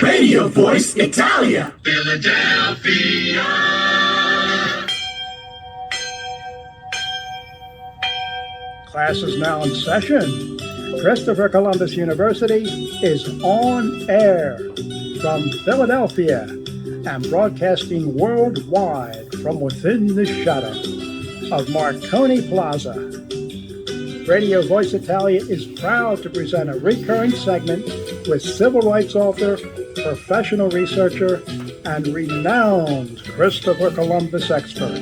Radio Voice Italia. Philadelphia. Class is now in session. Christopher Columbus University is on air from Philadelphia and broadcasting worldwide from within the shadow of Marconi Plaza. Radio Voice Italia is proud to present a recurring segment with civil rights author, professional researcher, and renowned Christopher Columbus expert,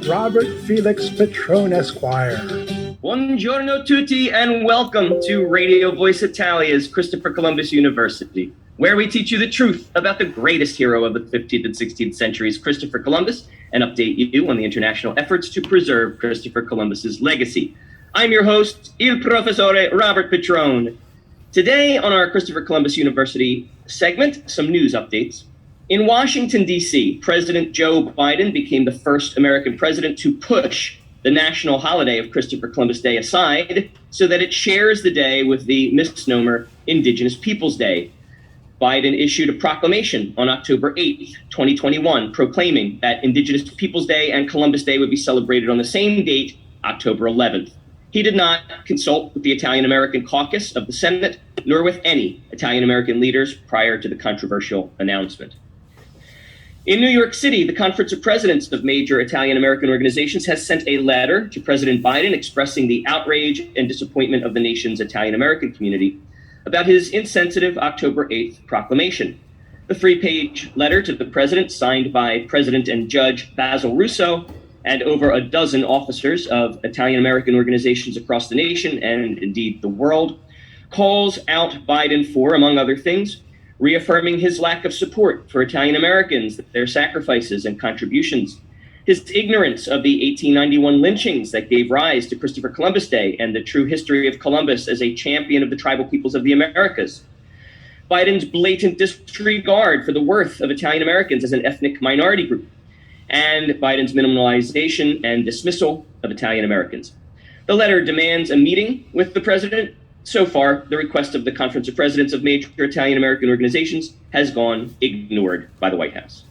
Robert Felix Petrone, Esquire. Buongiorno tutti and welcome to Radio Voice Italia's Christopher Columbus University, where we teach you the truth about the greatest hero of the 15th and 16th centuries, Christopher Columbus, and update you on the international efforts to preserve Christopher Columbus's legacy. I'm your host, il professore Robert Petrone. Today on our Christopher Columbus University segment, some news updates. In Washington, D.C., President Joe Biden became the first American president to push the national holiday of Christopher Columbus Day aside so that it shares the day with the misnomer Indigenous Peoples Day. Biden issued a proclamation on October 8th, 2021, proclaiming that Indigenous Peoples Day and Columbus Day would be celebrated on the same date, October 11th. He did not consult with the Italian-American caucus of the Senate, nor with any Italian-American leaders prior to the controversial announcement. In New York City, the Conference of Presidents of major Italian-American organizations has sent a letter to President Biden expressing the outrage and disappointment of the nation's Italian-American community about his insensitive October 8th proclamation. The 3-page letter to the president, signed by President and Judge Basil Russo and over a dozen officers of Italian-American organizations across the nation and indeed the world, calls out Biden for, among other things, reaffirming his lack of support for Italian Americans, their sacrifices and contributions, his ignorance of the 1891 lynchings that gave rise to Christopher Columbus Day and the true history of Columbus as a champion of the tribal peoples of the Americas, Biden's blatant disregard for the worth of Italian Americans as an ethnic minority group, and Biden's minimalization and dismissal of Italian Americans. The letter demands a meeting with the president. So far, the request of the Conference of Presidents of major Italian-American organizations has gone ignored by the White House.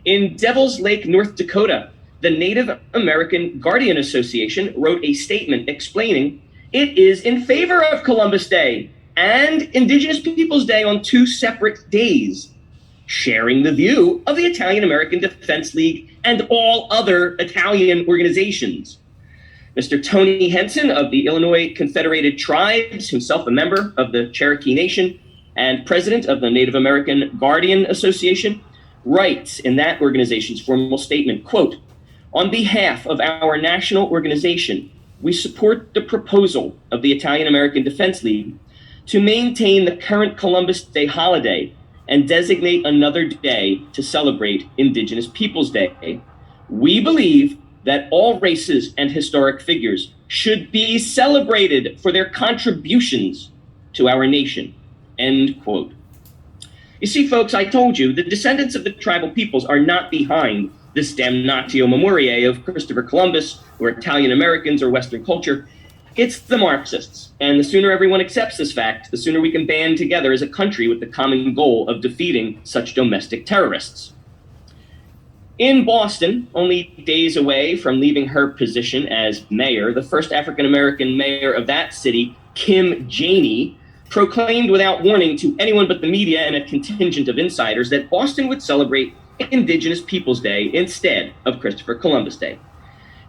In Devil's Lake, North Dakota, the Native American Guardian Association wrote a statement explaining it is in favor of Columbus Day and Indigenous Peoples Day on 2 separate days, sharing the view of the Italian-American Defense League and all other Italian organizations. Mr. Tony Henson of the Illinois Confederated Tribes, himself a member of the Cherokee Nation and president of the Native American Guardian Association, writes in that organization's formal statement, quote, "On behalf of our national organization, we support the proposal of the Italian American Defense League to maintain the current Columbus Day holiday and designate another day to celebrate Indigenous Peoples Day. We believe that all races and historic figures should be celebrated for their contributions to our nation," end quote. You see, folks, I told you, the descendants of the tribal peoples are not behind this damnatio memoriae of Christopher Columbus or Italian Americans or Western culture. It's the Marxists. And the sooner everyone accepts this fact, the sooner we can band together as a country with the common goal of defeating such domestic terrorists. In Boston, only days away from leaving her position as mayor, the first African-American mayor of that city, Kim Janey, proclaimed without warning to anyone but the media and a contingent of insiders that Boston would celebrate Indigenous Peoples Day instead of Christopher Columbus Day.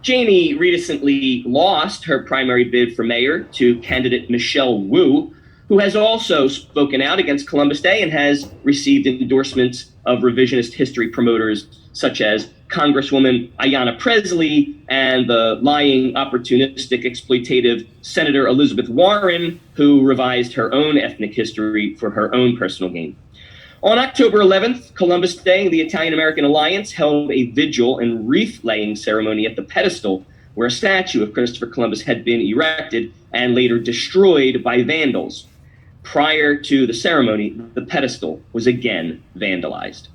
Janey recently lost her primary bid for mayor to candidate Michelle Wu, who has also spoken out against Columbus Day and has received endorsements of revisionist history promoters such as Congresswoman Ayanna Pressley and the lying, opportunistic, exploitative Senator Elizabeth Warren, who revised her own ethnic history for her own personal gain. On October 11th, Columbus Day, the Italian-American Alliance held a vigil and wreath-laying ceremony at the pedestal where a statue of Christopher Columbus had been erected and later destroyed by vandals. Prior to the ceremony, the pedestal was again vandalized.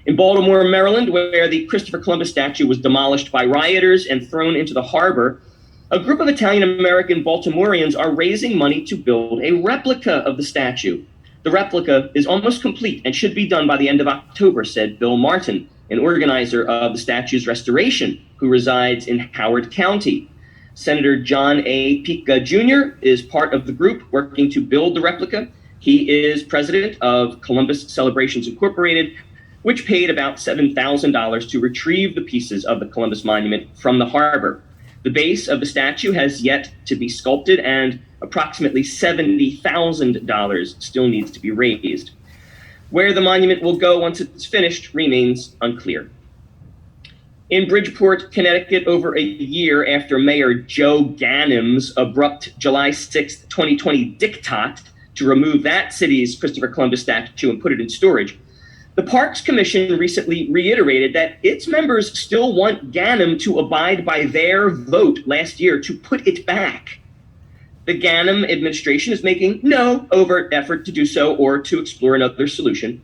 In Baltimore, Maryland, where the Christopher Columbus statue was demolished by rioters and thrown into the harbor, A group of Italian-American Baltimoreans are raising money to build a replica of the statue. The replica is almost complete and should be done by the end of October, said Bill Martin, an organizer of the statue's restoration, who resides in Howard County. Senator John A. Pica Jr. is part of the group working to build the replica. He is president of Columbus Celebrations Incorporated, which paid about $7,000 to retrieve the pieces of the Columbus Monument from the harbor. The base of the statue has yet to be sculpted, and approximately $70,000 still needs to be raised. Where the monument will go once it's finished remains unclear. In Bridgeport, Connecticut, over a year after Mayor Joe Ganem's abrupt July 6, 2020 diktat to remove that city's Christopher Columbus statue and put it in storage, the Parks Commission recently reiterated that its members still want Ganem to abide by their vote last year to put it back. The Ganem administration is making no overt effort to do so or to explore another solution.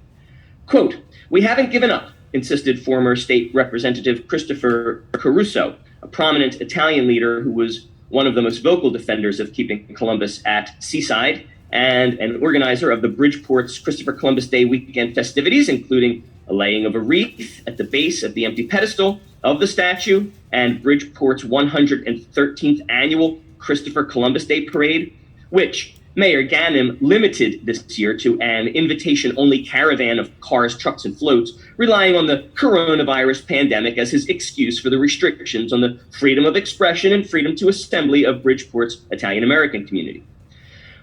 Quote, "We haven't given up," insisted former state representative Christopher Caruso, a prominent Italian leader who was one of the most vocal defenders of keeping Columbus at Seaside and an organizer of the Bridgeport's Christopher Columbus Day weekend festivities, including a laying of a wreath at the base of the empty pedestal of the statue and Bridgeport's 113th annual Christopher Columbus Day parade, which Mayor Ganem limited this year to an invitation-only caravan of cars, trucks, and floats, relying on the coronavirus pandemic as his excuse for the restrictions on the freedom of expression and freedom to assembly of Bridgeport's Italian-American community.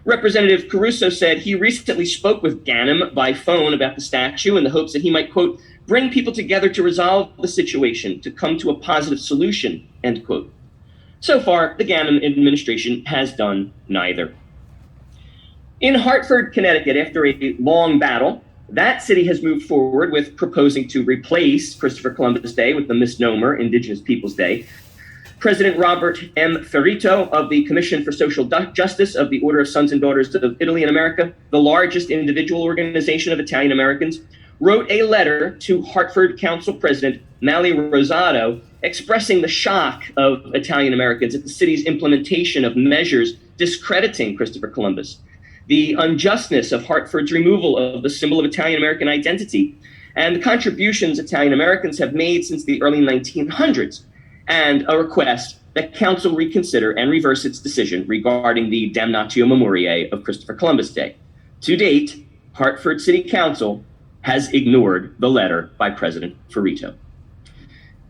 Representative Caruso said he recently spoke with Ganem by phone about the statue in the hopes that he might, quote, "bring people together to resolve the situation, to come to a positive solution," end quote. So far, the Ganem administration has done neither. In Hartford, Connecticut, after a long battle, that city has moved forward with proposing to replace Christopher Columbus Day with the misnomer Indigenous Peoples Day. President Robert M. Ferrito of the Commission for Social Justice of the Order of Sons and Daughters of Italy in America, the largest individual organization of Italian Americans, wrote a letter to Hartford Council President Mally Rosado expressing the shock of Italian Americans at the city's implementation of measures discrediting Christopher Columbus, the unjustness of Hartford's removal of the symbol of Italian American identity, and the contributions Italian Americans have made since the early 1900s, and a request that council reconsider and reverse its decision regarding the damnatio memoriae of Christopher Columbus Day. To date, Hartford City Council has ignored the letter by President Ferrito.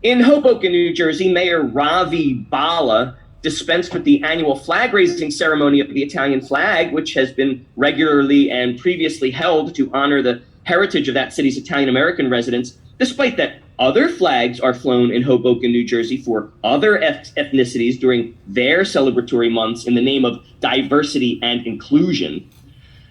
In Hoboken, New Jersey, Mayor Ravi Bala dispensed with the annual flag-raising ceremony of the Italian flag, which has been regularly and previously held to honor the heritage of that city's Italian-American residents, despite that other flags are flown in Hoboken, New Jersey for other ethnicities during their celebratory months in the name of diversity and inclusion.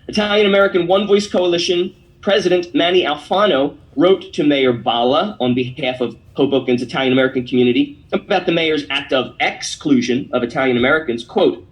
Italian-American One Voice Coalition President Manny Alfano wrote to Mayor Bala on behalf of Hoboken's Italian-American community about the mayor's act of exclusion of Italian Americans. Quote,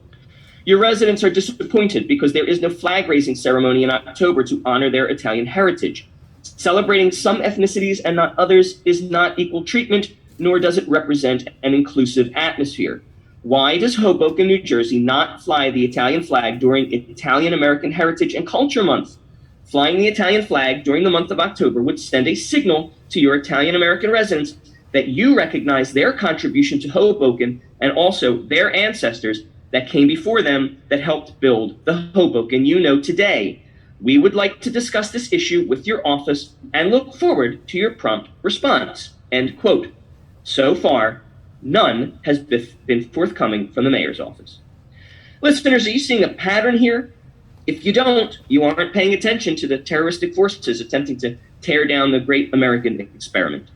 "Your residents are disappointed because there is no flag-raising ceremony in October to honor their Italian heritage. Celebrating some ethnicities and not others is not equal treatment, nor does it represent an inclusive atmosphere. Why does Hoboken, New Jersey not fly the Italian flag during Italian American Heritage and Culture Month? Flying the Italian flag during the month of October would send a signal to your Italian American residents that you recognize their contribution to Hoboken and also their ancestors that came before them that helped build the Hoboken you know today. We would like to discuss this issue with your office and look forward to your prompt response," end quote. So far, none has been forthcoming from the mayor's office. Listeners, are you seeing a pattern here? If you don't, you aren't paying attention to the terroristic forces attempting to tear down the great American experiment.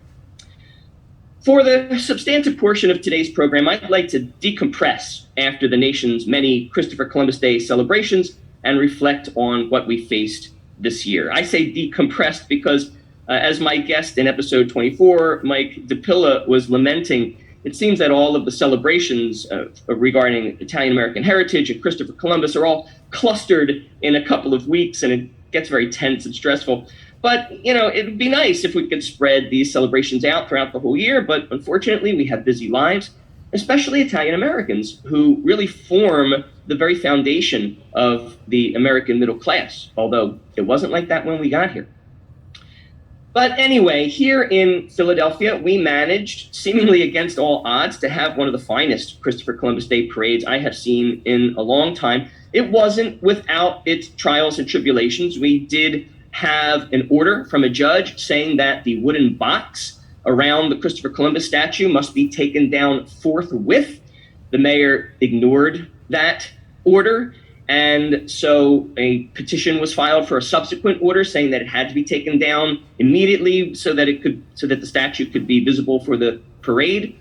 For the substantive portion of today's program, I'd like to decompress after the nation's many Christopher Columbus Day celebrations and reflect on what we faced this year. I say decompressed because, as my guest in episode 24, Mike DePilla, was lamenting, it seems that all of the celebrations regarding Italian-American heritage and Christopher Columbus are all clustered in a couple of weeks, and it gets very tense and stressful. But, it'd be nice if we could spread these celebrations out throughout the whole year, but unfortunately we have busy lives, especially Italian Americans, who really form the very foundation of the American middle class, although it wasn't like that when we got here. But anyway, here in Philadelphia, we managed, seemingly against all odds, to have one of the finest Christopher Columbus Day parades I have seen in a long time. It wasn't without its trials and tribulations. We did have an order from a judge saying that the wooden box around the Christopher Columbus statue must be taken down forthwith. The mayor ignored that order, and so a petition was filed for a subsequent order saying that it had to be taken down immediately so that the statue could be visible for the parade.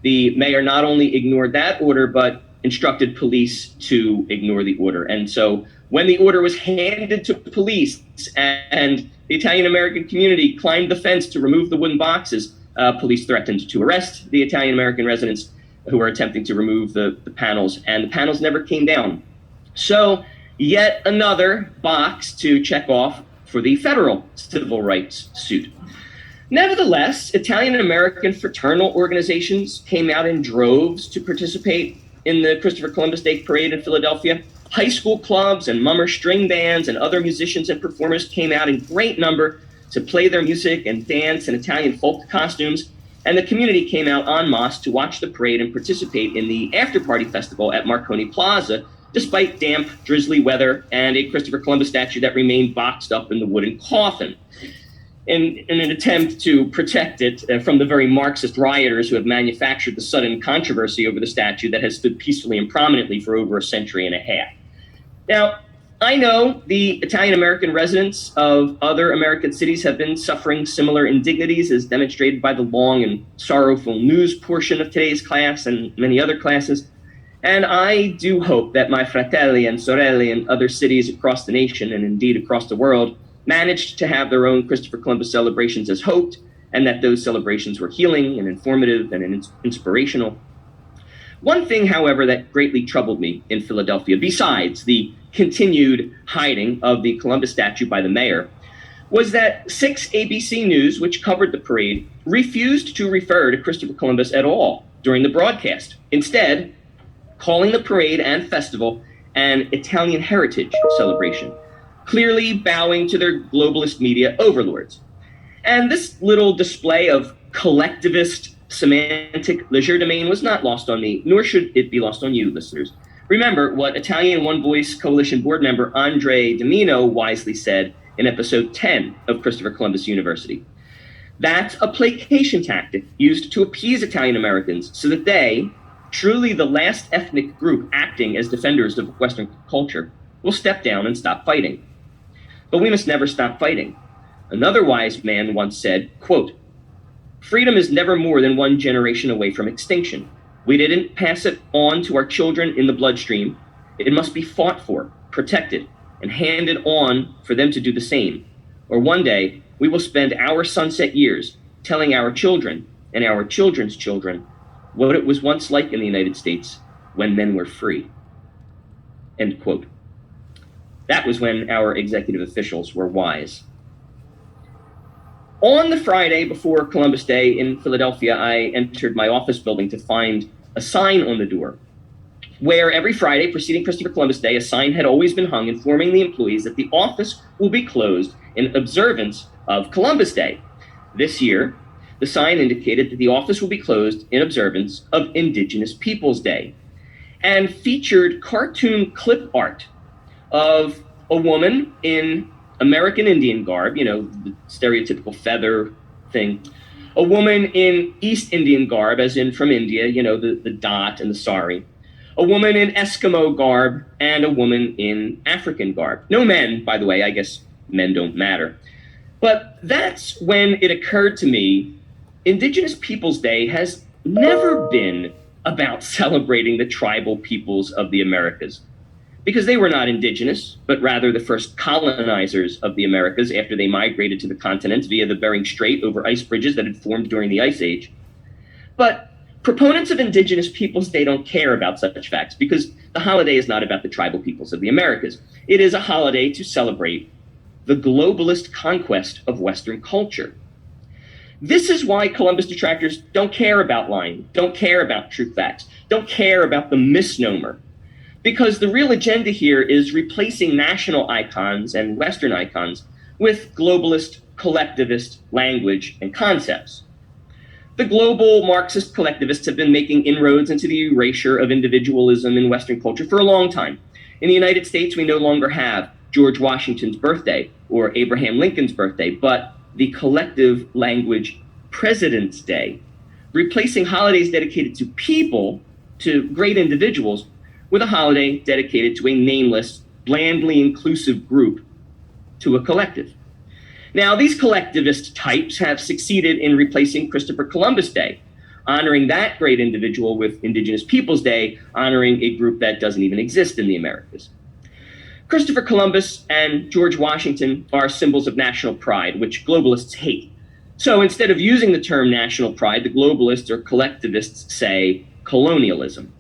The mayor not only ignored that order, but instructed police to ignore the order. And so when the order was handed to police and the Italian American community climbed the fence to remove the wooden boxes, police threatened to arrest the Italian American residents who were attempting to remove the panels, and the panels never came down. So yet another box to check off for the federal civil rights suit. Nevertheless, Italian American fraternal organizations came out in droves to participate in the Christopher Columbus Day Parade in Philadelphia. High school clubs and mummer string bands and other musicians and performers came out in great number to play their music and dance in Italian folk costumes. And the community came out en masse to watch the parade and participate in the after-party festival at Marconi Plaza, despite damp, drizzly weather and a Christopher Columbus statue that remained boxed up in the wooden coffin, in an attempt to protect it from the very Marxist rioters who have manufactured the sudden controversy over the statue that has stood peacefully and prominently for over a century and a half. Now, I know the Italian American residents of other American cities have been suffering similar indignities, as demonstrated by the long and sorrowful news portion of today's class and many other classes. And I do hope that my fratelli and sorelle in other cities across the nation, and indeed across the world, managed to have their own Christopher Columbus celebrations as hoped, and that those celebrations were healing and informative and inspirational. One thing, however, that greatly troubled me in Philadelphia, besides the continued hiding of the Columbus statue by the mayor, was that 6 ABC News, which covered the parade, refused to refer to Christopher Columbus at all during the broadcast, instead calling the parade and festival an Italian heritage celebration, clearly bowing to their globalist media overlords. And this little display of collectivist semantic legerdemain was not lost on me, nor should it be lost on you, listeners. Remember what Italian One Voice Coalition board member Andre Domino wisely said in episode 10 of Christopher Columbus University. That's a placation tactic used to appease Italian Americans so that they, truly the last ethnic group acting as defenders of Western culture, will step down and stop fighting. But we must never stop fighting. Another wise man once said, quote, "Freedom is never more than one generation away from extinction. We didn't pass it on to our children in the bloodstream. It must be fought for, protected, and handed on for them to do the same. Or one day, we will spend our sunset years telling our children and our children's children what it was once like in the United States when men were free." End quote. That was when our executive officials were wise. On the Friday before Columbus Day in Philadelphia, I entered my office building to find a sign on the door, where every Friday preceding Christopher Columbus Day, a sign had always been hung informing the employees that the office will be closed in observance of Columbus Day. This year, the sign indicated that the office will be closed in observance of Indigenous Peoples Day, and featured cartoon clip art of a woman in American Indian garb, you know, the stereotypical feather thing, a woman in East Indian garb, as in from India, you know, the dot and the sari, a woman in Eskimo garb, and a woman in African garb. No men, by the way, I guess men don't matter. But that's when it occurred to me, Indigenous Peoples Day has never been about celebrating the tribal peoples of the Americas, because they were not indigenous, but rather the first colonizers of the Americas after they migrated to the continent via the Bering Strait over ice bridges that had formed during the Ice Age. But proponents of Indigenous Peoples Day don't care about such facts, because the holiday is not about the tribal peoples of the Americas. It is a holiday to celebrate the globalist conquest of Western culture. This is why Columbus detractors don't care about lying, don't care about true facts, don't care about the misnomer. Because the real agenda here is replacing national icons and Western icons with globalist, collectivist language and concepts. The global Marxist collectivists have been making inroads into the erasure of individualism in Western culture for a long time. In the United States, we no longer have George Washington's birthday or Abraham Lincoln's birthday, but the collective language President's Day, replacing holidays dedicated to people, to great individuals, with a holiday dedicated to a nameless, blandly inclusive group, to a collective. Now, these collectivist types have succeeded in replacing Christopher Columbus Day, honoring that great individual with Indigenous Peoples Day, honoring a group that doesn't even exist in the Americas. Christopher Columbus and George Washington are symbols of national pride, which globalists hate. So instead of using the term national pride, the globalists or collectivists say colonialism.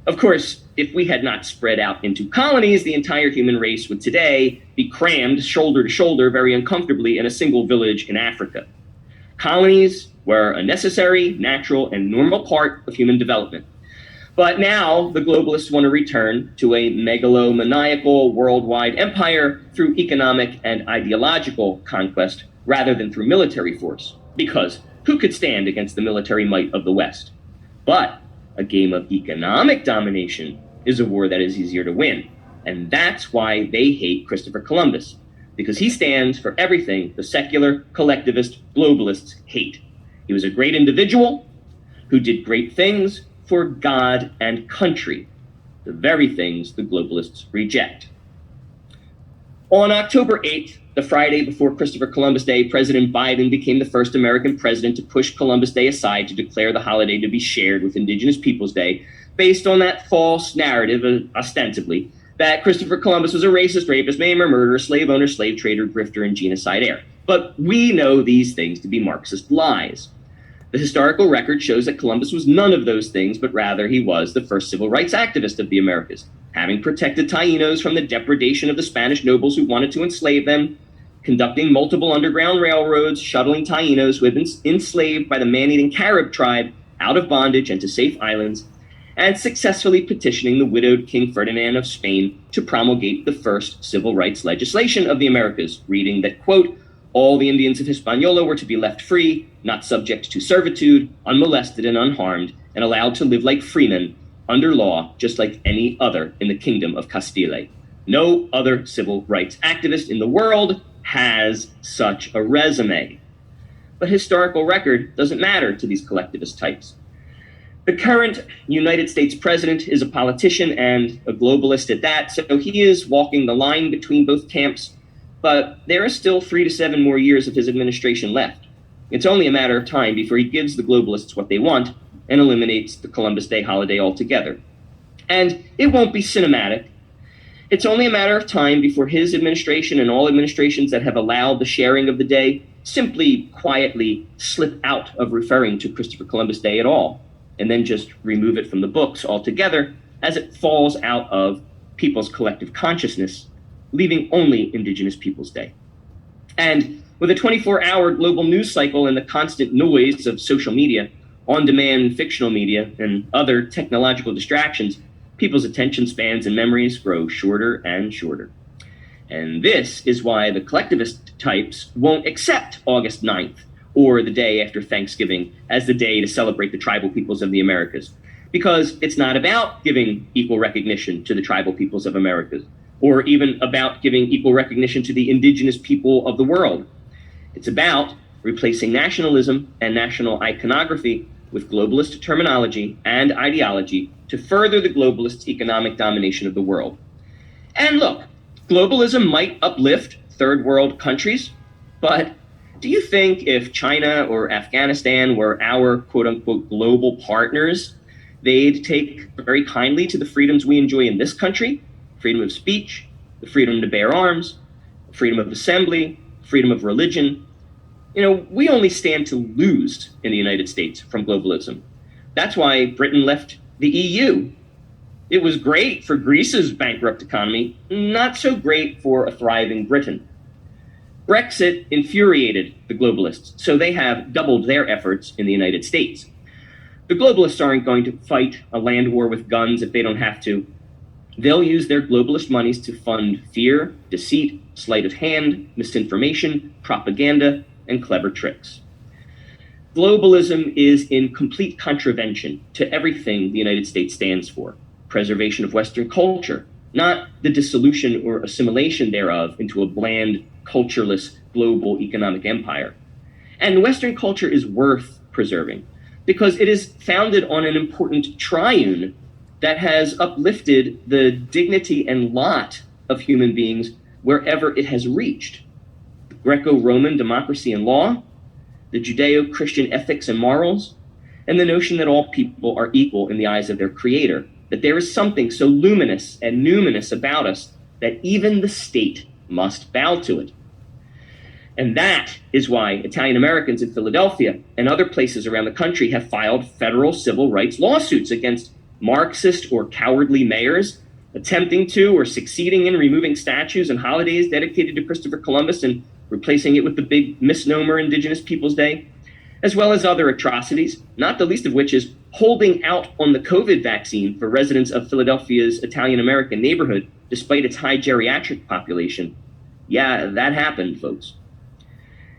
Of course, if we had not spread out into colonies, the entire human race would today be crammed shoulder to shoulder very uncomfortably in a single village in Africa. Colonies were a necessary, natural, and normal part of human development. But now the globalists want to return to a megalomaniacal worldwide empire through economic and ideological conquest rather than through military force. Because who could stand against the military might of the West? But a game of economic domination is a war that is easier to win. And that's why they hate Christopher Columbus, because he stands for everything the secular, collectivist, globalists hate. He was a great individual who did great things for God and country, the very things the globalists reject. On October 8th, the Friday before Christopher Columbus Day, President Biden became the first American president to push Columbus Day aside to declare the holiday to be shared with Indigenous Peoples Day, based on that false narrative, ostensibly, that Christopher Columbus was a racist, rapist, maimer, murderer, slave owner, slave trader, grifter, and genocide heir. But we know these things to be Marxist lies. The historical record shows that Columbus was none of those things, but rather he was the first civil rights activist of the Americas, having protected Taínos from the depredation of the Spanish nobles who wanted to enslave them, conducting multiple underground railroads, shuttling Taínos who had been enslaved by the man-eating Carib tribe out of bondage and to safe islands, and successfully petitioning the widowed King Ferdinand of Spain to promulgate the first civil rights legislation of the Americas, reading that, quote, all the Indians of Hispaniola were to be left free, not subject to servitude, unmolested and unharmed, and allowed to live like freemen under law, just like any other in the kingdom of Castile. No other civil rights activist in the world has such a resume. But historical record doesn't matter to these collectivist types. The current United States president is a politician and a globalist at that, so he is walking the line between both camps, but there are still 3 to 7 more years of his administration left. It's only a matter of time before he gives the globalists what they want and eliminates the Columbus Day holiday altogether. And it won't be cinematic. It's only a matter of time before his administration and all administrations that have allowed the sharing of the day simply quietly slip out of referring to Christopher Columbus Day at all, and then just remove it from the books altogether as it falls out of people's collective consciousness, leaving only Indigenous Peoples Day. And with a 24-hour global news cycle and the constant noise of social media, on-demand fictional media, and other technological distractions, people's attention spans and memories grow shorter and shorter. And this is why the collectivist types won't accept August 9th or the day after Thanksgiving as the day to celebrate the tribal peoples of the Americas, because it's not about giving equal recognition to the tribal peoples of Americas, or even about giving equal recognition to the indigenous people of the world. It's about replacing nationalism and national iconography with globalist terminology and ideology to further the globalists' economic domination of the world. And look, globalism might uplift third world countries, but do you think if China or Afghanistan were our quote-unquote global partners, they'd take very kindly to the freedoms we enjoy in this country? Freedom of speech, the freedom to bear arms, freedom of assembly, freedom of religion. You know, we only stand to lose in the United States from globalism. That's why Britain left the EU. It was great for Greece's bankrupt economy, not so great for a thriving Britain. Brexit infuriated the globalists, so they have doubled their efforts in the United States. The globalists aren't going to fight a land war with guns if they don't have to. They'll use their globalist monies to fund fear, deceit, sleight of hand, misinformation, propaganda, and clever tricks. Globalism is in complete contravention to everything the United States stands for: preservation of Western culture, not the dissolution or assimilation thereof into a bland, cultureless global economic empire. And Western culture is worth preserving because it is founded on an important triune that has uplifted the dignity and lot of human beings wherever it has reached: the Greco-Roman democracy and law, the Judeo-Christian ethics and morals, and the notion that all people are equal in the eyes of their creator, that there is something so luminous and numinous about us that even the state must bow to it. And that is why Italian Americans in Philadelphia and other places around the country have filed federal civil rights lawsuits against Marxist or cowardly mayors attempting to or succeeding in removing statues and holidays dedicated to Christopher Columbus and replacing it with the big misnomer Indigenous Peoples Day, as well as other atrocities, not the least of which is holding out on the COVID vaccine for residents of Philadelphia's Italian-American neighborhood, despite its high geriatric population. Yeah, that happened, folks.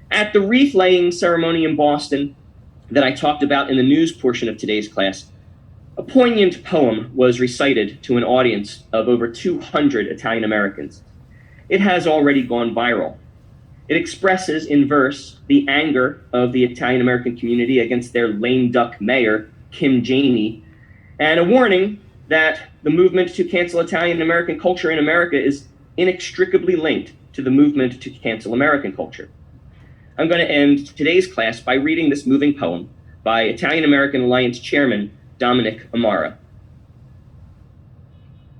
At the wreath-laying ceremony in Boston that I talked about in the news portion of today's class, a poignant poem was recited to an audience of over 200 Italian-Americans. It has already gone viral. It expresses in verse the anger of the Italian-American community against their lame duck mayor, Kim Janey, and a warning that the movement to cancel Italian-American culture in America is inextricably linked to the movement to cancel American culture. I'm going to end today's class by reading this moving poem by Italian-American Alliance Chairman Dominic Amara.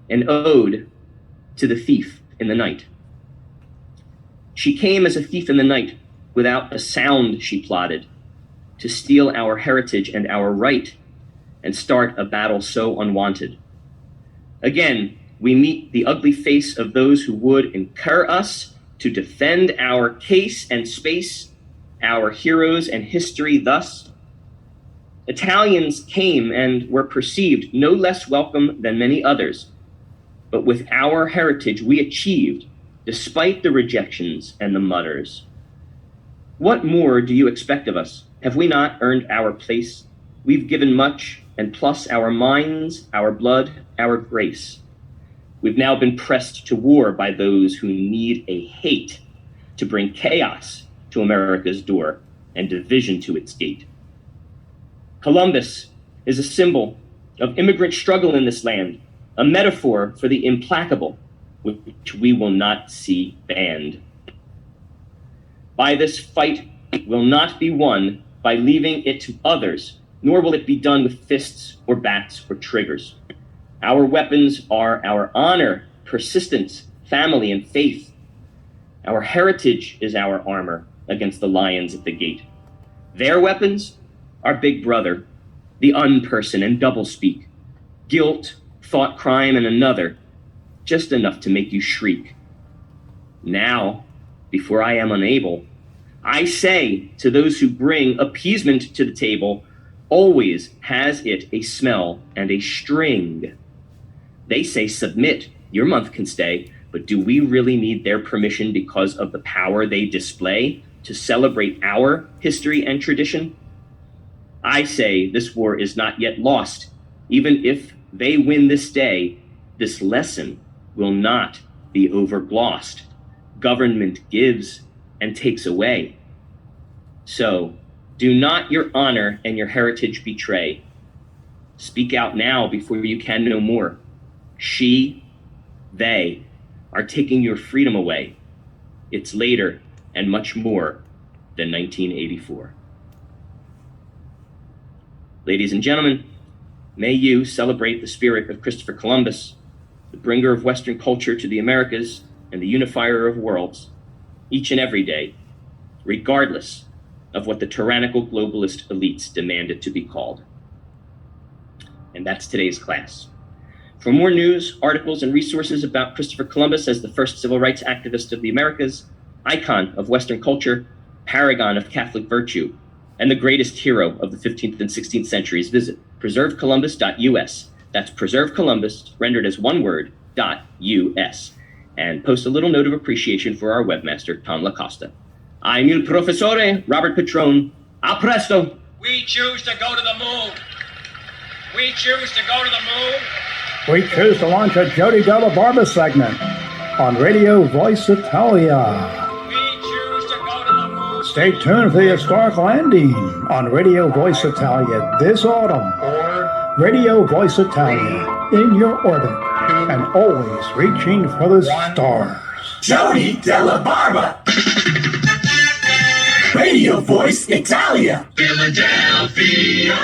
An ode to the thief in the night. She came as a thief in the night, without a sound she plotted, to steal our heritage and our right, and start a battle so unwanted. Again, we meet the ugly face of those who would incur us to defend our case and space, our heroes and history thus. Italians came and were perceived no less welcome than many others, but with our heritage we achieved, despite the rejections and the mutters. What more do you expect of us? Have we not earned our place? We've given much, and plus our minds, our blood, our grace. We've now been pressed to war by those who need a hate to bring chaos to America's door and division to its gate. Columbus is a symbol of immigrant struggle in this land, a metaphor for the implacable, which we will not see banned. By this fight will not be won by leaving it to others, nor will it be done with fists or bats or triggers. Our weapons are our honor, persistence, family, and faith. Our heritage is our armor against the lions at the gate. Their weapons are Big Brother, the unperson and doublespeak, guilt, thought crime, and another, just enough to make you shriek. Now, before I am unable, I say to those who bring appeasement to the table, always has it a smell and a string. They say submit, your month can stay, but do we really need their permission because of the power they display to celebrate our history and tradition? I say this war is not yet lost. Even if they win this day, this lesson will not be overglossed. Government gives and takes away. So do not your honor and your heritage betray. Speak out now before you can no more. She, they are taking your freedom away. It's later and much more than 1984. Ladies and gentlemen, may you celebrate the spirit of Christopher Columbus, the bringer of Western culture to the Americas and the unifier of worlds, each and every day, regardless of what the tyrannical globalist elites demand it to be called. And that's today's class. For more news, articles, and resources about Christopher Columbus as the first civil rights activist of the Americas, icon of Western culture, paragon of Catholic virtue, and the greatest hero of the 15th and 16th centuries, visit preservecolumbus.us. That's Preserve Columbus, rendered as one word, .us. And post a little note of appreciation for our webmaster, Tom LaCosta. I'm il professore, Robert Petrone. A presto! We choose to go to the moon. We choose to go to the moon. We choose to launch a Jody Della Barba segment on Radio Voice Italia. We choose to go to the moon. Stay tuned for the historic landing on Radio Voice Italia this autumn. Radio Voice Italia, in your orbit and always reaching for the stars. Jody Della Barba. Radio Voice Italia. Philadelphia.